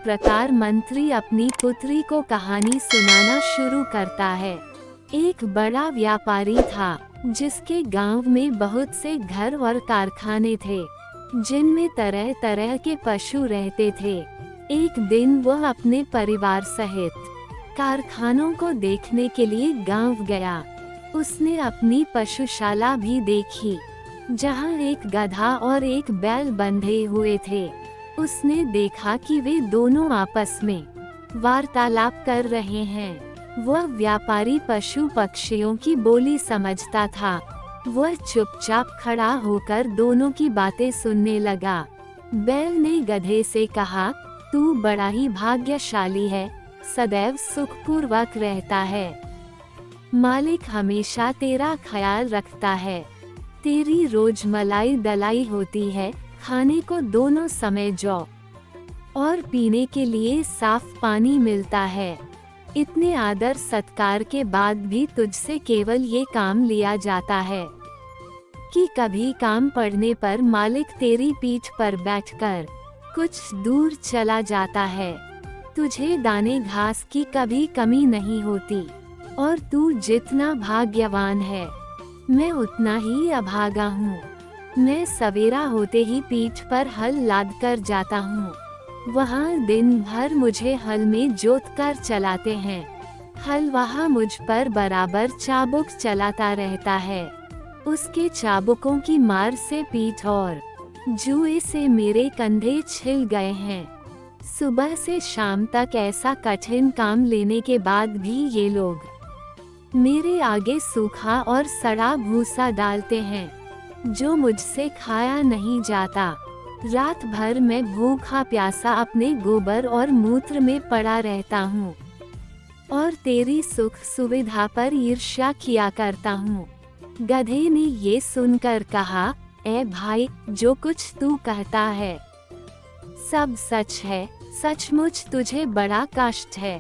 प्रकार मंत्री अपनी पुत्री को कहानी सुनाना शुरू करता है। एक बड़ा व्यापारी था जिसके गांव में बहुत से घर और कारखाने थे जिनमें तरह तरह के पशु रहते थे। एक दिन वह अपने परिवार सहित कारखानों को देखने के लिए गांव गया। उसने अपनी पशुशाला भी देखी जहां एक गधा और एक बैल बंधे हुए थे। उसने देखा कि वे दोनों आपस में वार्तालाप कर रहे हैं। वह व्यापारी पशु पक्षियों की बोली समझता था। वह चुपचाप खड़ा होकर दोनों की बातें सुनने लगा। बैल ने गधे से कहा, तू बड़ा ही भाग्यशाली है, सदैव सुखपूर्वक रहता है। मालिक हमेशा तेरा ख्याल रखता है। तेरी रोज मलाई दलाई होती है, खाने को दोनों समय जौ और पीने के लिए साफ पानी मिलता है। इतने आदर सत्कार के बाद भी तुझसे केवल ये काम लिया जाता है कि कभी काम पड़ने पर मालिक तेरी पीठ पर बैठकर कुछ दूर चला जाता है। तुझे दाने घास की कभी कमी नहीं होती और तू जितना भाग्यवान है, मैं उतना ही अभागा हूँ। मैं सवेरा होते ही पीठ पर हल लाद कर जाता हूँ। वहाँ दिन भर मुझे हल में जोत कर चलाते हैं। हल वहाँ मुझ पर बराबर चाबुक चलाता रहता है। उसके चाबुकों की मार से पीठ और जुए से मेरे कंधे छिल गए हैं। सुबह से शाम तक ऐसा कठिन काम लेने के बाद भी ये लोग मेरे आगे सूखा और सड़ा भूसा डालते हैं जो मुझसे खाया नहीं जाता। रात भर मैं भूखा प्यासा अपने गोबर और मूत्र में पड़ा रहता हूँ और तेरी सुख सुविधा पर ईर्ष्या किया करता हूँ। गधे ने ये सुनकर कहा, ए भाई, जो कुछ तू कहता है सब सच है। सचमुच तुझे बड़ा कष्ट है,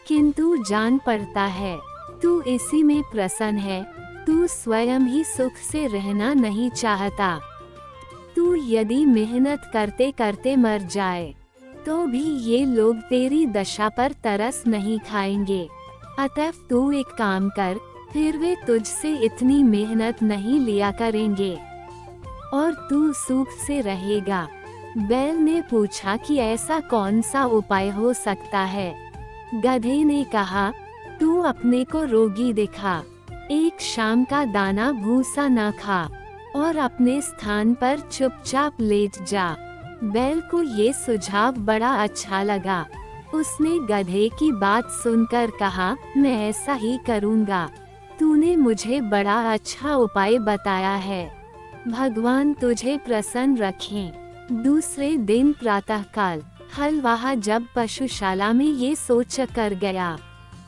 किंतु जान पड़ता है तू इसी में प्रसन्न है। तू स्वयं ही सुख से रहना नहीं चाहता। तू यदि मेहनत करते करते मर जाए तो भी ये लोग तेरी दशा पर तरस नहीं खाएंगे। अतः तू एक काम कर, फिर वे तुझसे इतनी मेहनत नहीं लिया करेंगे और तू सुख से रहेगा। बैल ने पूछा कि ऐसा कौन सा उपाय हो सकता है। गधे ने कहा, तू अपने को रोगी दिखा, एक शाम का दाना भूसा न खा और अपने स्थान पर चुपचाप लेट जा। बैल को ये सुझाव बड़ा अच्छा लगा। उसने गधे की बात सुनकर कहा, मैं ऐसा ही करूँगा। तूने मुझे बड़ा अच्छा उपाय बताया है। भगवान तुझे प्रसन्न रखें। दूसरे दिन प्रातःकाल हलवाहा जब पशुशाला में ये सोच कर गया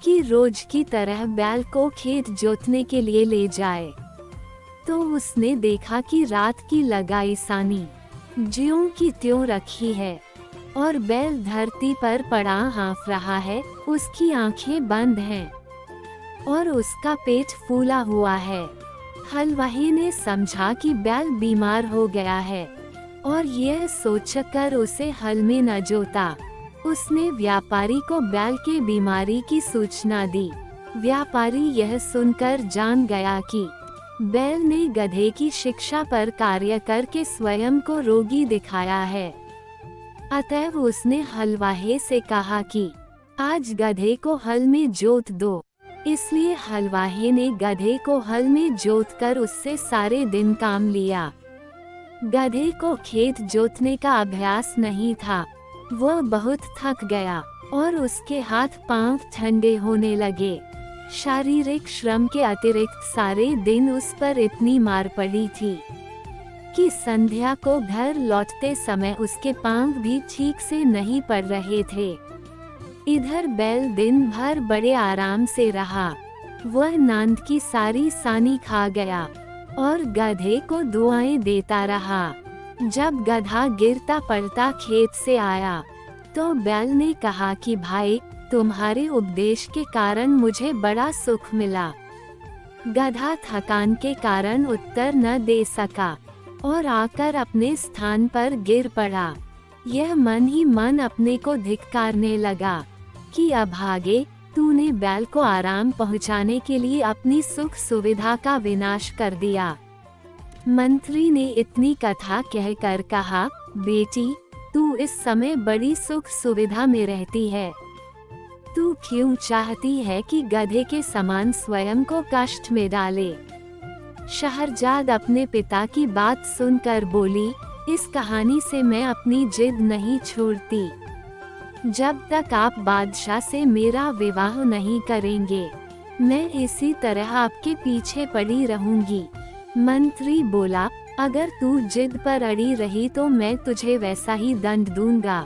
कि रोज की तरह बैल को खेत जोतने के लिए ले जाए, तो उसने देखा कि रात की लगाई सानी ज्यों की त्यों रखी है और बैल धरती पर पड़ा हाँफ रहा है। उसकी आंखें बंद हैं और उसका पेट फूला हुआ है। हलवाही ने समझा कि बैल बीमार हो गया है और यह सोचकर उसे हल में न जोता। उसने व्यापारी को बैल के बीमारी की सूचना दी। व्यापारी यह सुनकर जान गया कि बैल ने गधे की शिक्षा पर कार्य करके स्वयं को रोगी दिखाया है। अतएव उसने हलवाहे से कहा कि आज गधे को हल में जोत दो। इसलिए हलवाहे ने गधे को हल में जोतकर उससे सारे दिन काम लिया। गधे को खेत जोतने का अभ्यास नहीं था। वह बहुत थक गया और उसके हाथ पांव ठंडे होने लगे। शारीरिक श्रम के अतिरिक्त सारे दिन उस पर इतनी मार पड़ी थी कि संध्या को घर लौटते समय उसके पांव भी ठीक से नहीं पड़ रहे थे। इधर बैल दिन भर बड़े आराम से रहा। वह नांद की सारी सानी खा गया और गधे को दुआएं देता रहा। जब गधा गिरता पड़ता खेत से आया तो बैल ने कहा कि भाई, तुम्हारे उपदेश के कारण मुझे बड़ा सुख मिला। गधा थकान के कारण उत्तर न दे सका और आकर अपने स्थान पर गिर पड़ा। यह मन ही मन अपने को धिक्कारने लगा कि अभागे, तूने बैल को आराम पहुंचाने के लिए अपनी सुख सुविधा का विनाश कर दिया। मंत्री ने इतनी कथा कहकर कहा, बेटी, तू इस समय बड़ी सुख सुविधा में रहती है। तू क्यों चाहती है कि गधे के समान स्वयं को कष्ट में डाले? शहरजाद अपने पिता की बात सुनकर बोली, इस कहानी से मैं अपनी जिद नहीं छोड़ती। जब तक आप बादशाह से मेरा विवाह नहीं करेंगे, मैं इसी तरह आपके पीछे पड़ी रहूंगी। मंत्री बोला, अगर तू जिद पर अड़ी रही तो मैं तुझे वैसा ही दंड दूंगा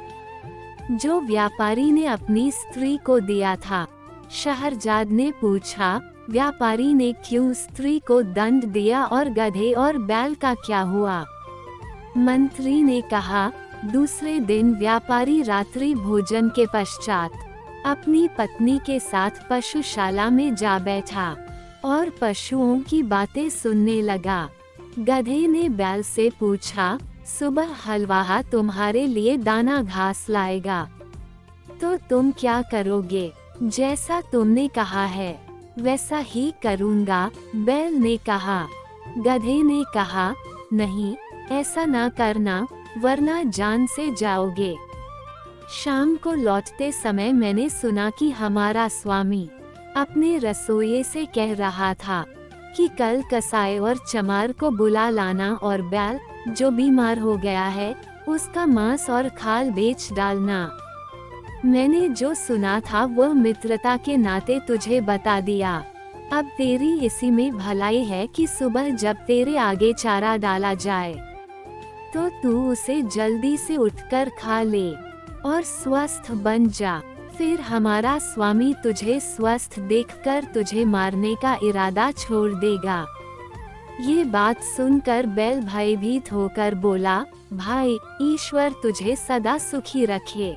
जो व्यापारी ने अपनी स्त्री को दिया था। शहरजाद ने पूछा, व्यापारी ने क्यों स्त्री को दंड दिया और गधे और बैल का क्या हुआ? मंत्री ने कहा, दूसरे दिन व्यापारी रात्रि भोजन के पश्चात अपनी पत्नी के साथ पशुशाला में जा बैठा और पशुओं की बातें सुनने लगा। गधे ने बैल से पूछा, सुबह हलवाहा तुम्हारे लिए दाना घास लाएगा, तो तुम क्या करोगे? जैसा तुमने कहा है वैसा ही करूँगा, बैल ने कहा। गधे ने कहा, नहीं, ऐसा ना करना, वरना जान से जाओगे। शाम को लौटते समय मैंने सुना कि हमारा स्वामी अपने रसोइये से कह रहा था कि कल कसाई और चमार को बुला लाना और बैल जो बीमार हो गया है उसका मांस और खाल बेच डालना। मैंने जो सुना था वह मित्रता के नाते तुझे बता दिया। अब तेरी इसी में भलाई है कि सुबह जब तेरे आगे चारा डाला जाए तो तू उसे जल्दी से उठकर खा ले और स्वस्थ बन जा। फिर हमारा स्वामी तुझे स्वस्थ देखकर तुझे मारने का इरादा छोड़ देगा। ये बात सुनकर बैल भयभीत होकर बोला, भाई, ईश्वर तुझे सदा सुखी रखे।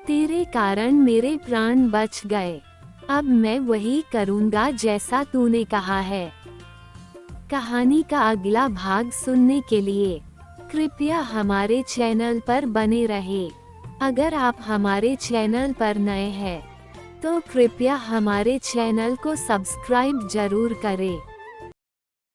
तेरे कारण मेरे प्राण बच गए। अब मैं वही करूँगा जैसा तूने कहा है। कहानी का अगला भाग सुनने के लिए कृपया हमारे चैनल पर बने रहे। अगर आप हमारे चैनल पर नए हैं तो कृपया हमारे चैनल को सब्सक्राइब जरूर करें।